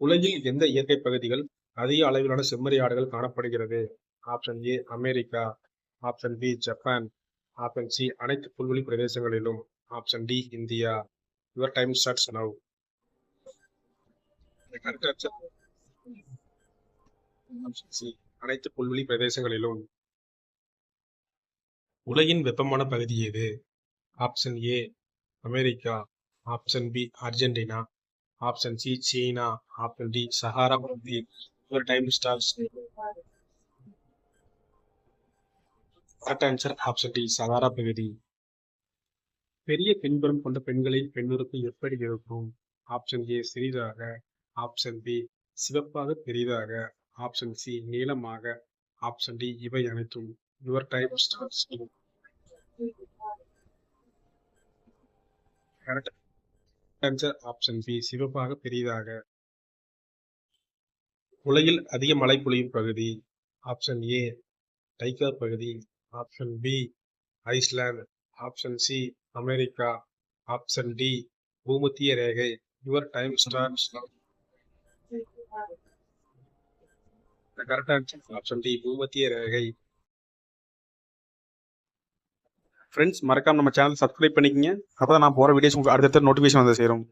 உலகில் எந்த இயற்கை பகுதிகள் அதிக அளவிலான செம்மறி ஆடுகள் காணப்படுகிறது? Option A America, option B Japan, option C அனைத்து புல்வெளி பிரதேசங்களிலும், option D India. Your time starts now. Correct answer option C அனைத்து புல்வெளி பிரதேசங்களிலும். உலகின் வெப்பமான பகுதி எது? Option A America, option B Argentina, option C சீனா, ஆப்ஷன் டி சஹாரா பகுதி. Your time starts. Correct answer option D Sahara பகுதி. பெரிய பின்புறம் கொண்ட பெண்களின் பெண்ணுறுப்பு எப்படி இருக்கும்? ஆப்ஷன் ஏ சிறிதாக, ஆப்ஷன் பி சிவப்பாக பெரிதாக, ஆப்ஷன் சி நீளமாக, ஆப்ஷன் டி இவை அனைத்தும். Your time starts. Correct answer option B சிவப்பாக பெரிதாக. உலகில் அதிக மழை பொழியும் பகுதி? ஆப்ஷன் ஏ டைகா பகுதி, option B Iceland, option C America, option D பூமத்திய ரேகை. Your time starts. Correct answer option D பூமத்திய ரேகை. ஃப்ரெண்ட்ஸ் மறக்காம நம்ம சேனல் சப்ஸ்கிரைப் பண்ணிக்கங்க. அப்பதான் நான் போற வீடியோஸ் உங்களுக்கு அடுத்தடுத்த நோட்டிஃபிகேஷன் வந்து சேரும்.